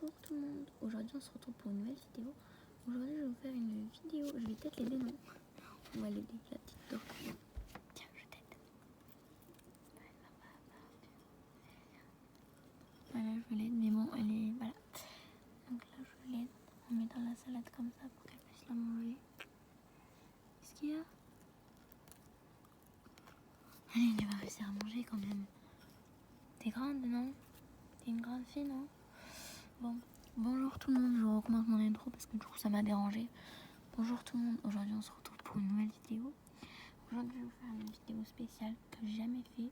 Bonjour tout le monde, aujourd'hui on se retrouve pour une nouvelle vidéo. Aujourd'hui je vais vous faire une vidéo, je vais peut-être l'aider, non? On va l'aider, la petite tortue. Tiens, je t'aide. Voilà, je l'aide, mais bon, elle est... Voilà. Donc là je l'aide, on met dans la salade comme ça pour qu'elle puisse la manger. Qu'est-ce qu'il y a? Allez, tu vas réussir à manger quand même. T'es grande, non? T'es une grande fille, non? Bon, bonjour tout le monde, je recommence mon intro parce que du coup ça m'a dérangé. Bonjour tout le monde, aujourd'hui on se retrouve pour une nouvelle vidéo. Aujourd'hui je vais vous faire une vidéo spéciale que j'ai jamais fait.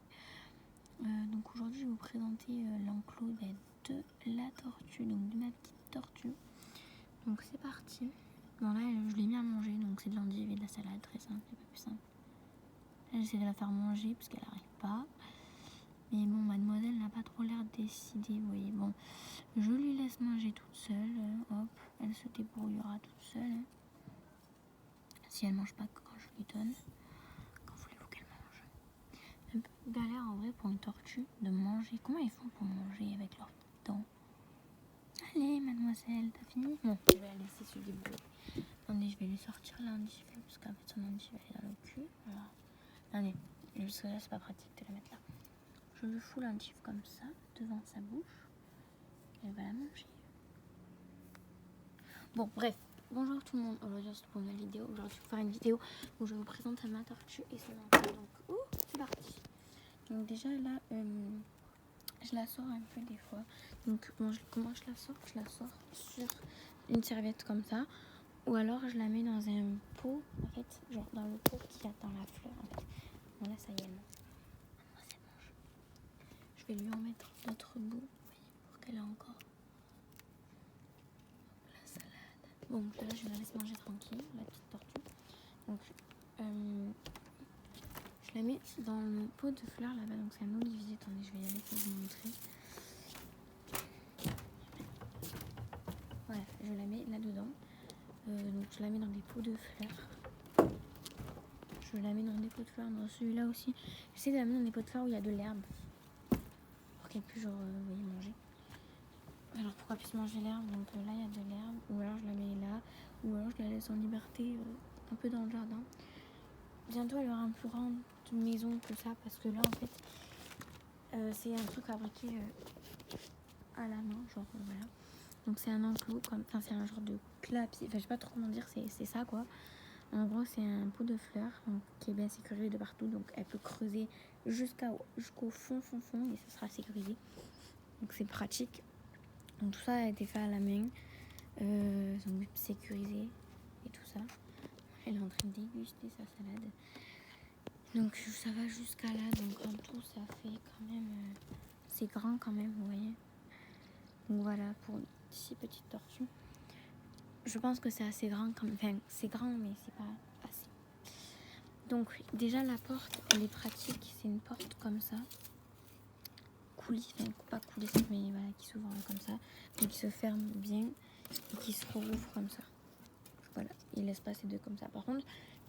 Donc aujourd'hui je vais vous présenter l'enclos de la tortue, donc de ma petite tortue. Donc c'est parti. Bon là je l'ai mis à manger, donc c'est de l'endive et de la salade, très simple, c'est pas plus simple. Là j'essaie de la faire manger parce qu'elle n'arrive pas. Mais bon, mademoiselle n'a pas trop l'air décidée, vous voyez. Bon, je lui laisse manger toute seule. Hop, elle se débrouillera toute seule. Hein. Si elle mange pas quand je lui donne. Quand voulez-vous qu'elle mange? Un peu galère en vrai pour une tortue de manger. Comment ils font pour manger avec leurs petites dents? Allez, mademoiselle, t'as fini? Bon, je vais la laisser se débrouiller. Attendez, je vais lui sortir l'endive. Parce qu'en fait, son endive, elle est dans le cul. Voilà. Attendez, parce que là, c'est pas pratique de la mettre là. Je lui fous l'endive comme ça, devant sa bouche. Elle va la manger. Bon, bref. Bonjour tout le monde. Aujourd'hui, on se retrouve pour une nouvelle vidéo. Aujourd'hui, je vais vous faire une vidéo où je vous présente ma tortue et son enclos. Donc, c'est parti. Donc, déjà, là, je la sors un peu des fois. Donc, bon, comment je la sors? Je la sors sur une serviette comme ça. Ou alors, je la mets dans un pot, en fait. Genre, dans le pot qu'il y a dans la fleur, en fait. Bon, là, ça y est, non. Moi, c'est bon. Je vais lui en mettre l'autre bout, vous voyez, pour qu'elle ait encore la salade. Bon, là, je la laisse manger tranquille, la petite tortue. Donc, je la mets dans le pot de fleurs là-bas. Donc, c'est un olivier. Attendez, je vais y aller pour vous montrer. Voilà, je la mets là-dedans. Donc, je la mets dans des pots de fleurs. Je la mets dans des pots de fleurs. Dans celui-là aussi. J'essaie de la mettre dans des pots de fleurs où il y a de l'herbe. Pour qu'elle puisse, genre, vous voyez, manger. Alors pourquoi puisse manger l'herbe? Donc là il y a de l'herbe, ou alors je la mets là, ou alors je la laisse en liberté un peu dans le jardin. Bientôt elle aura un plus grande maison que ça, parce que là en fait c'est un truc fabriqué à la main, genre voilà. Donc c'est un enclos, enfin c'est un genre de clapier, enfin je sais pas trop comment dire, c'est ça quoi. En gros c'est un pot de fleurs donc, qui est bien sécurisé de partout, donc elle peut creuser jusqu'au fond et ça sera sécurisé. Donc c'est pratique. Donc tout ça a été fait à la main, donc sécurisé et tout ça. Elle est en train de déguster sa salade. Donc ça va jusqu'à là, donc en tout ça fait quand même, c'est grand quand même, vous voyez. Donc voilà pour 6 petites tortues. Je pense que c'est assez grand, enfin c'est grand mais c'est pas assez. Donc déjà la porte, elle est pratique, c'est une porte comme ça. Coulisse, enfin pas coulisse mais voilà, qui s'ouvre comme ça, donc qui se ferme bien et qui se rouvre comme ça. Voilà, il laisse passer deux comme ça. Par contre,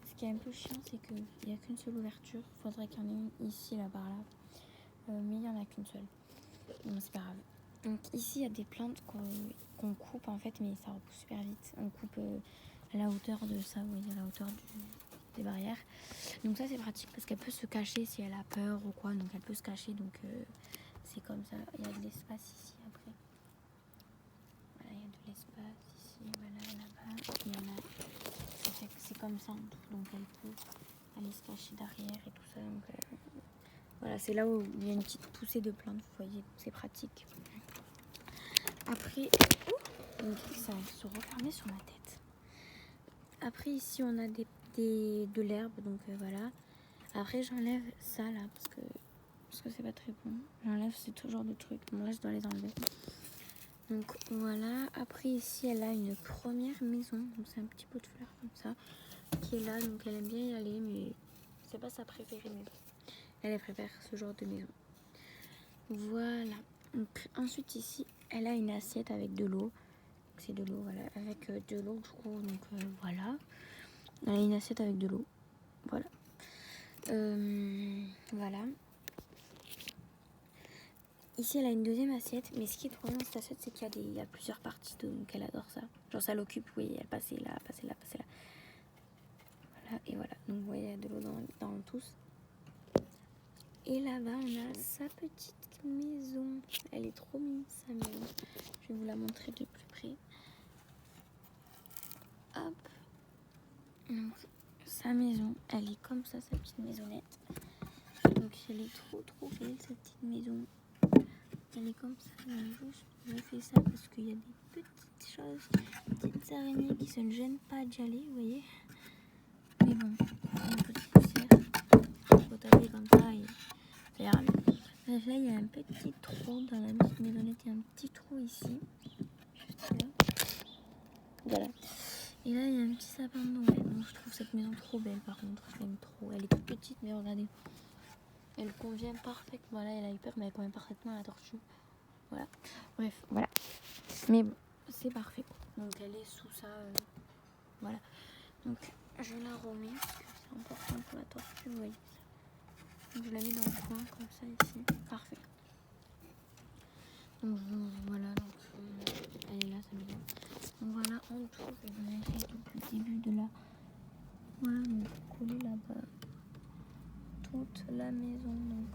ce qui est un peu chiant, c'est qu'il n'y a qu'une seule ouverture. Il faudrait qu'il y en ait une ici, là, par là. Mais il n'y en a qu'une seule. Bon, c'est pas grave. Donc ici, il y a des plantes qu'on coupe, en fait, mais ça repousse super vite. On coupe à la hauteur de ça, vous voyez, à la hauteur des barrières. Donc ça, c'est pratique parce qu'elle peut se cacher si elle a peur ou quoi. Donc elle peut se cacher, donc c'est comme ça. Il y a de l'espace ici, après. Voilà, il y a de l'espace ici, voilà, là-bas. Il y en a... C'est comme ça en tout, donc elle peut aller se cacher derrière et tout ça. Donc voilà, c'est là où il y a une petite poussée de plantes, vous voyez, c'est pratique. Après, donc ça va se refermer sur ma tête. Après ici on a de l'herbe, donc voilà. Après j'enlève ça là parce que c'est pas très bon. J'enlève ce genre de trucs. Bon là je dois les enlever. Donc voilà. Après ici elle a une première maison, donc c'est un petit pot de fleurs comme ça qui est là, donc elle aime bien y aller, mais c'est pas sa préférée maison. Elle préfère ce genre de maison. Voilà. Donc ensuite ici, elle a une assiette avec de l'eau. C'est de l'eau, voilà, avec de l'eau du coup, donc voilà. Elle a une assiette avec de l'eau. Voilà. Voilà. Ici, elle a une deuxième assiette. Mais ce qui est trop bien dans cette assiette, c'est qu'il y a plusieurs parties. Donc, elle adore ça. Genre, ça l'occupe, oui. Elle passait là, passait là, passait là. Voilà, et voilà. Donc, vous voyez, il y a de l'eau dans tous. Et là-bas, on a sa petite maison. Elle est trop mignonne, sa maison. Je vais vous la montrer de plus près. Hop. Donc, sa maison, elle est comme ça, sa petite maisonnette. Donc, elle est trop belle, cette petite maison. Elle est comme ça. Je fais ça parce qu'il y a des petites choses, des petites araignées qui se ne gênent pas d'y aller, vous voyez. Mais bon, une petite poussière. Il faut taper comme ça et ça ira mieux. Bref, là, il y a un petit trou dans la petite maisonnette. Il y a un petit trou ici. Juste là. Voilà. Et là, il y a un petit sapin de Noël. Donc, je trouve cette maison trop belle, par contre. Je l'aime trop. Elle est toute petite, mais regardez. Elle convient parfaitement. Voilà, elle a eu peur, mais elle convient parfaitement à la tortue. Voilà. Bref, voilà. Mais bon, c'est parfait. Donc, elle est sous ça. Voilà. Donc, je la remets parce que c'est important pour la tortue, vous voyez. Donc, je la mets dans le coin, comme ça, ici. Parfait. Donc, voilà. Donc, elle est là, ça me vient. Donc, voilà, en tout, je vais vous montrer tout le début de la... Voilà, donc, coller là-bas. Toute la maison, donc.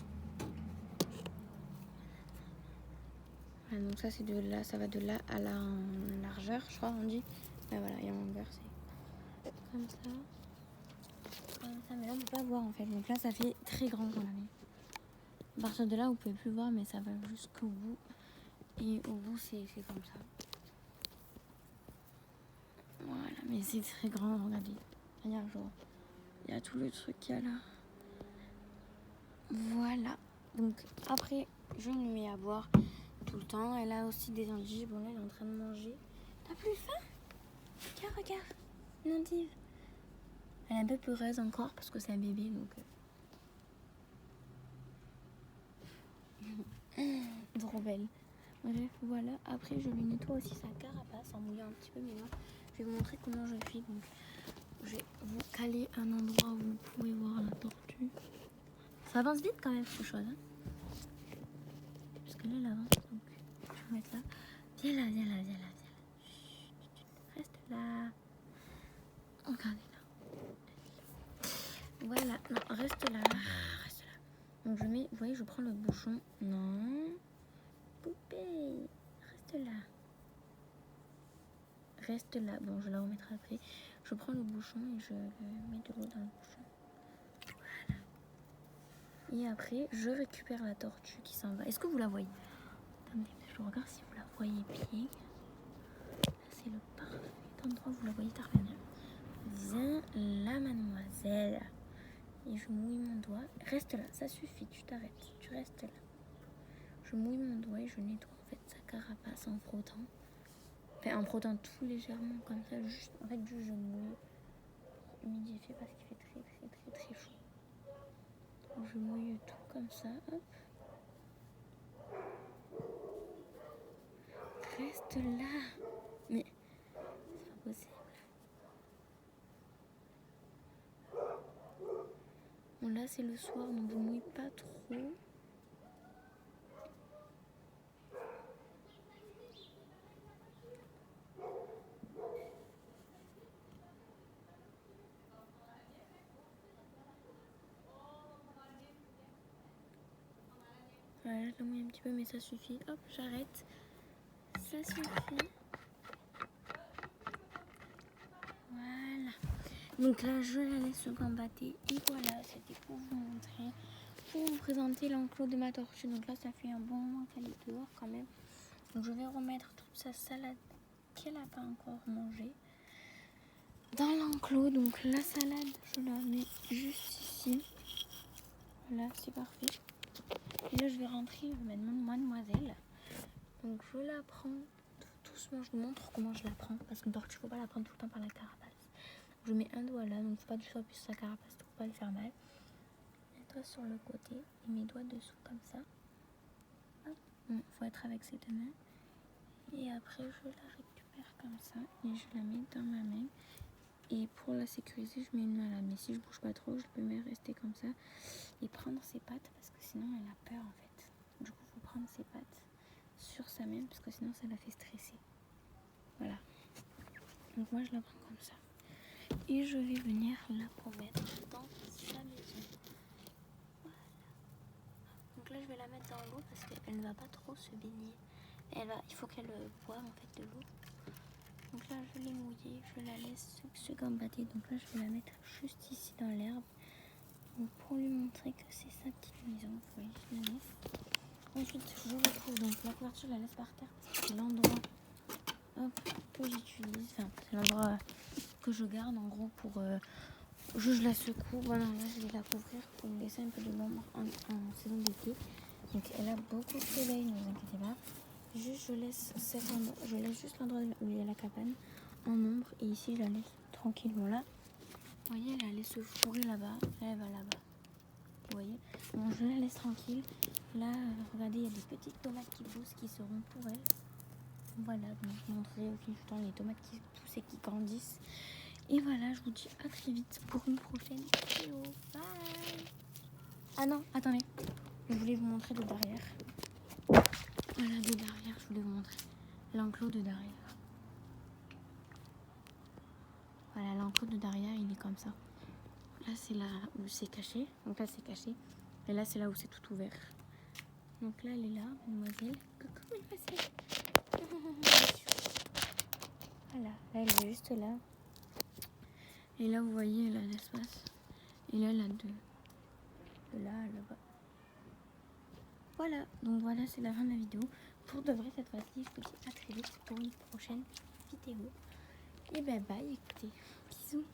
Voilà, donc ça, c'est de là, ça va de là à là en largeur, je crois, on dit. Là, voilà, et en longueur, c'est comme ça. Comme ça, mais là, on peut pas voir, en fait. Donc là, ça fait très grand quand même. À partir de là, vous pouvez plus voir, mais ça va jusqu'au bout. Et au bout, c'est comme ça. Voilà, mais c'est très grand, regardez. Regarde, genre, il y a tout le truc qu'il y a là. Voilà. Donc, après, je lui mets à boire tout le temps. Elle a aussi des endives. Bon, là, elle est en train de manger. T'as plus faim? Tiens, regarde. Une endive. Elle est un peu peureuse encore parce que c'est un bébé, donc... Trop belle. Bref, voilà. Après, je lui nettoie aussi sa carapace en mouillant un petit peu mes mains. Je vais vous montrer comment je fais. Donc, je vais vous caler un endroit où vous pouvez voir la tortue. Ça avance vite quand même, cette chose. Hein, parce que là, elle avance. Donc, je vais mettre là. Viens là, viens là, viens là, viens là. Chut, reste là. Regardez là. Voilà. Non, reste là. Reste là. Donc, je mets... Vous voyez, je prends le bouchon. Non. Poupée. Reste là. Reste là. Bon, je la remettrai après. Je prends le bouchon et je mets de l'eau dans le bouchon. Voilà. Et après, je récupère la tortue qui s'en va. Est-ce que vous la voyez? Attendez, je regarde si vous la voyez bien. Là, c'est le parfait endroit où vous la voyez très bien. Viens là, mademoiselle. Et je mouille mon doigt. Reste là, ça suffit, tu t'arrêtes. Tu restes là. Je mouille mon doigt et je nettoie en fait sa carapace en frottant. Enfin, en frottant tout légèrement comme ça. Juste, en fait, juste je mouille. Humidifié parce qu'il fait très chaud. Donc, je mouille tout comme ça. Hop. Reste là. Mais c'est pas possible. Bon, là, c'est le soir, donc je mouille pas trop. Voilà, je la mouille un petit peu, mais ça suffit. Hop, j'arrête. Ça suffit. Voilà. Donc là, je la laisse se gambader. Et voilà, c'était pour vous montrer, pour vous présenter l'enclos de ma tortue. Donc là, ça fait un bon moment qu'elle est dehors quand même. Donc je vais remettre toute sa salade qu'elle n'a pas encore mangée dans l'enclos. Donc la salade, je la mets juste ici. Voilà, c'est parfait. Et là, je vais rentrer maintenant mademoiselle. Donc je la prends tout doucement. Je vous montre comment je la prends. Parce qu'une tortue, il ne faut pas la prendre tout le temps par la carapace. Je mets un doigt là, donc il ne faut pas du tout appuyer sur sa carapace pour ne pas le faire mal. Un doigt sur le côté et mes doigts dessous comme ça. Hop. Bon, faut être avec ses deux mains. Et après, je la récupère comme ça et je la mets dans ma main. Et pour la sécuriser, je mets une main là. Mais si je bouge pas trop, je peux même rester comme ça et prendre ses pattes parce que sinon elle a peur en fait. Du coup, il faut prendre ses pattes sur sa même parce que sinon ça la fait stresser. Voilà. Donc moi je la prends comme ça. Et je vais venir la promettre dans sa maison. Voilà. Donc là je vais la mettre dans l'eau parce qu'elle ne va pas trop se baigner. Il faut qu'elle boive en fait de l'eau. Donc là je l'ai mouillée, je la laisse se gambader. Donc là je vais la mettre juste ici dans l'herbe. Donc pour lui montrer que c'est sa petite maison. Vous voyez, je la laisse. Ensuite je retrouve donc la couverture, je la laisse par terre parce que c'est l'endroit que j'utilise. Enfin c'est l'endroit que je garde en gros pour... je la secoue. Voilà, là je vais la couvrir pour lui laisser un peu de l'ombre en saison d'été. Donc elle a beaucoup de soleil, ne vous inquiétez pas. Juste je laisse juste l'endroit où il y a la cabane en ombre et ici je la laisse tranquillement là. Vous voyez, elle allait se fourrer là-bas, elle va là-bas. Vous voyez, bon je la laisse tranquille. Là, regardez, il y a des petites tomates qui poussent qui seront pour elle. Voilà, donc je vous montrerai au fil du temps les tomates qui poussent et qui grandissent. Et voilà, je vous dis à très vite pour une prochaine vidéo. Bye. Ah non, attendez, je voulais vous montrer de derrière. Voilà, de derrière, je voulais vous montrer l'enclos de derrière. Voilà, l'enclos de derrière, il est comme ça. Là, c'est là où c'est caché. Donc là, c'est caché. Et là, c'est là où c'est tout ouvert. Donc là, elle est là, mademoiselle. Coucou, mademoiselle. Voilà, là, elle est juste là. Et là, vous voyez, elle a l'espace. Et là, elle a de là à là-bas. Voilà, donc voilà, c'est la fin de la vidéo. Pour de vrai, cette fois-ci, je vous dis à très vite pour une prochaine vidéo. Et bye bye, écoutez, bisous.